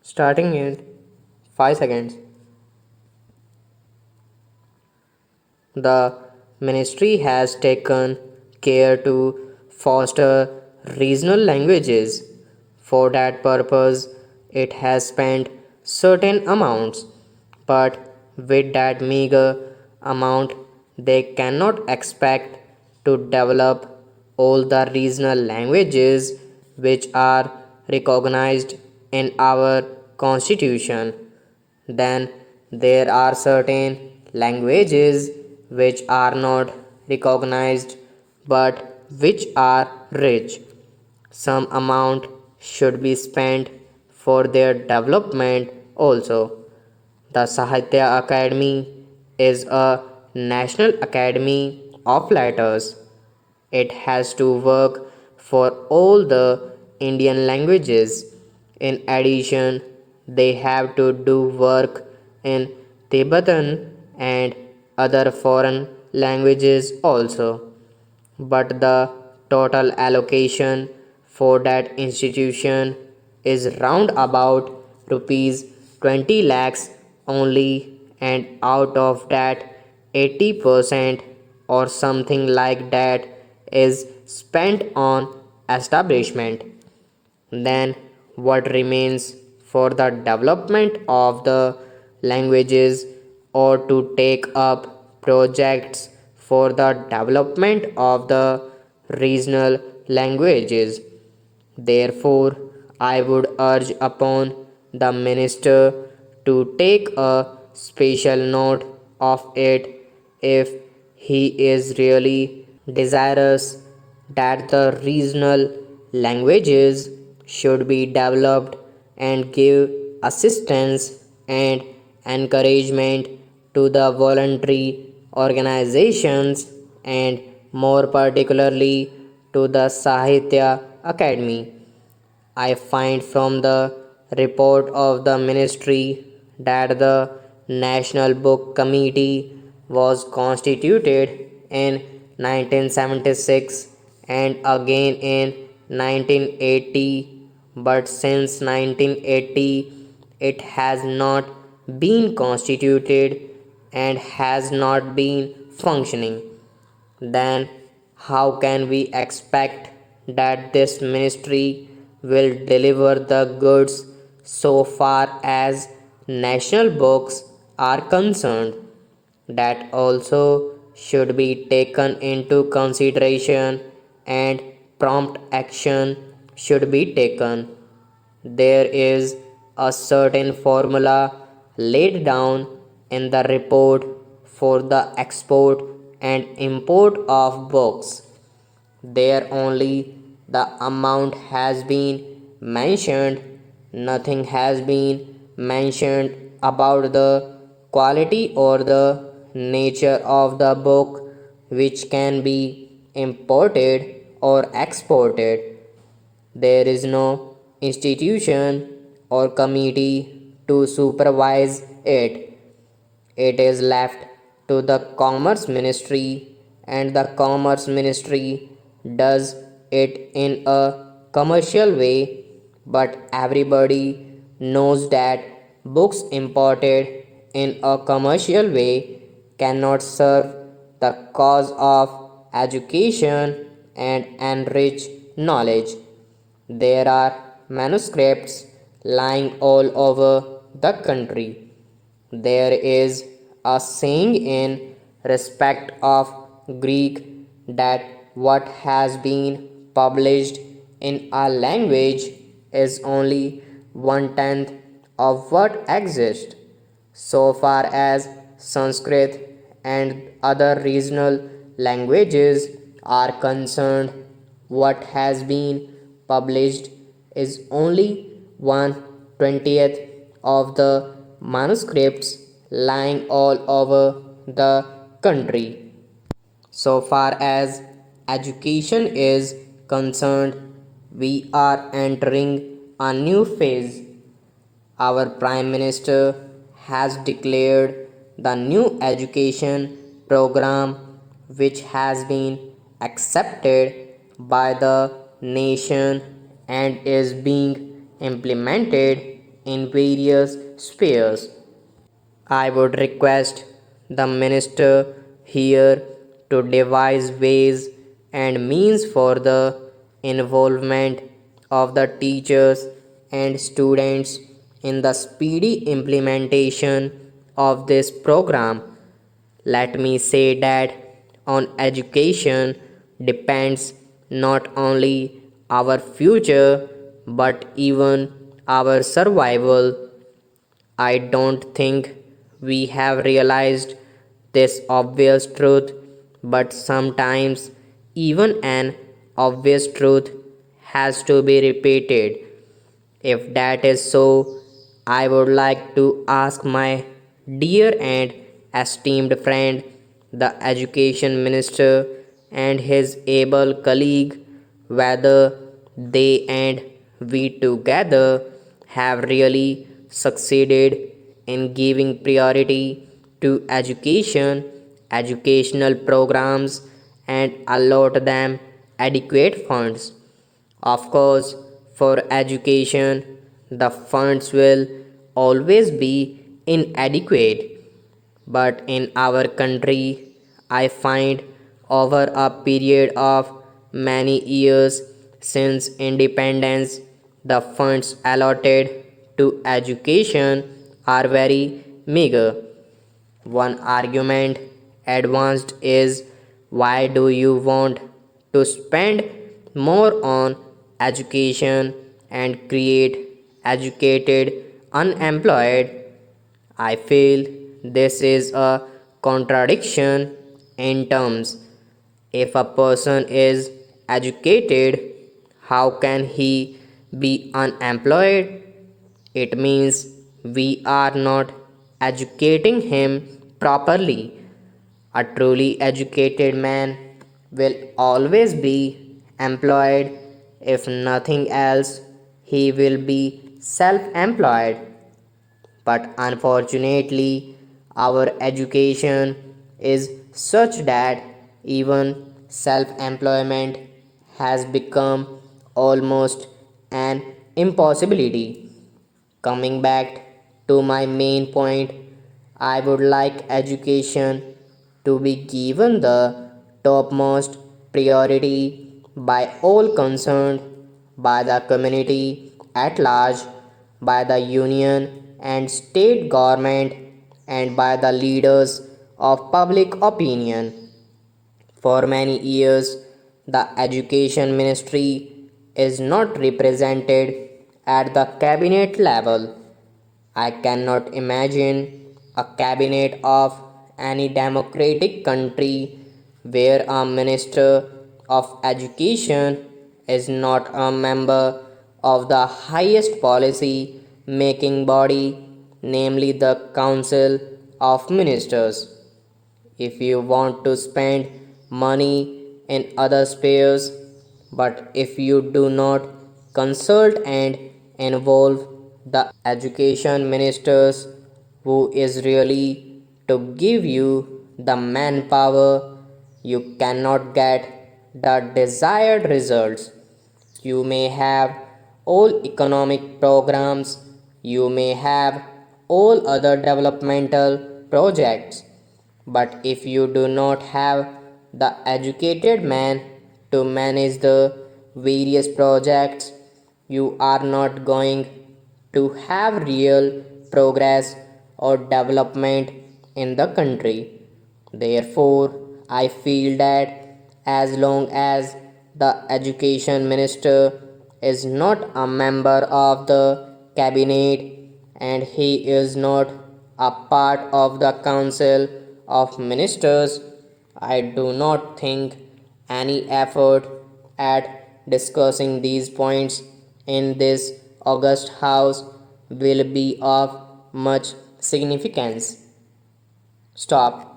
Starting in 5 seconds. The ministry has taken care to foster regional languages. For that purpose, it has spent certain amounts, but with that meager amount, they cannot expect to develop all the regional languages which are recognized in our constitution. Then there are certain languages which are not recognized but which are rich. Some amount should be spent for their development also. The Sahitya Academy is a national academy of letters. It has to work for all the Indian languages. In addition, they have to do work in Tibetan and other foreign languages also. But the total allocation for that institution is round about rupees 20 lakhs only, and out of that 80% or something like that is spent on establishment. Then what remains for the development of the languages or to take up projects for the development of the regional languages. Therefore, I would urge upon the minister to take a special note of it if he is really desirous that the regional languages should be developed and give assistance and encouragement to the voluntary organizations and more particularly to the Sahitya Academy. I find from the report of the ministry that the National Book Committee was constituted in 1976 and again in 1980, but since 1980 it has not been constituted and has not been functioning. Then how can we expect that this ministry will deliver the goods so far as national books are concerned? That also should be taken into consideration and prompt action should be taken. There is a certain formula laid down in the report for the export and import of books. There only the amount has been mentioned, nothing has been mentioned about the quality or the nature of the book which can be imported or exported. There is no institution or committee to supervise it. It is left to the Commerce Ministry, and the Commerce Ministry does it in a commercial way. But everybody knows that books imported in a commercial way cannot serve the cause of education and enrich knowledge. There are manuscripts lying all over the country. There is a saying in respect of Greek that what has been published in a language is only one tenth of what exists. So far as Sanskrit and other regional languages are concerned, what has been published is only 1/20th of the manuscripts lying all over the country. So far as education is concerned, we are entering a new phase. Our Prime Minister has declared the new education program which has been accepted by the nation and is being implemented in various spheres. I would request the minister here to devise ways and means for the involvement of the teachers and students in the speedy implementation of this program. Let me say that on education depends not only our future but even our survival. I don't think we have realized this obvious truth, but sometimes even an obvious truth has to be repeated. If that is so, I would like to ask my dear and esteemed friend, the Education Minister, and his able colleague, whether they and we together have really succeeded in giving priority to education, educational programs, and allot them adequate funds. Of course, for education, the funds will always be inadequate, but in our country, I find over a period of many years since independence, the funds allotted to education are very meager. One argument advanced is, why do you want to spend more on education and create educated unemployed? I feel this is a contradiction in terms. If a person is educated, how can he be unemployed? It means we are not educating him properly. A truly educated man will always be employed. If nothing else, he will be self employed. But unfortunately, our education is such that even self employment has become almost an impossibility. Coming back to my main point, I would like education to be given the topmost priority by all concerned, by the community at large, by the union and state government, and by the leaders of public opinion. For many years, the Education Ministry is not represented at the cabinet level. I cannot imagine a cabinet of any democratic country where a minister of education is not a member of the highest policy making body, namely the Council of Ministers. If you want to spend money in other spheres, but if you do not consult and involve the education ministers who is really to give you the manpower, you cannot get the desired results. You may have all economic programs, you may have all other developmental projects, but if you do not have the educated man to manage the various projects, you are not going to have real progress or development in the country. Therefore, I feel that as long as the education minister is not a member of the cabinet and he is not a part of the council of ministers, I do not think any effort at discussing these points in this august house will be of much significance. Stop.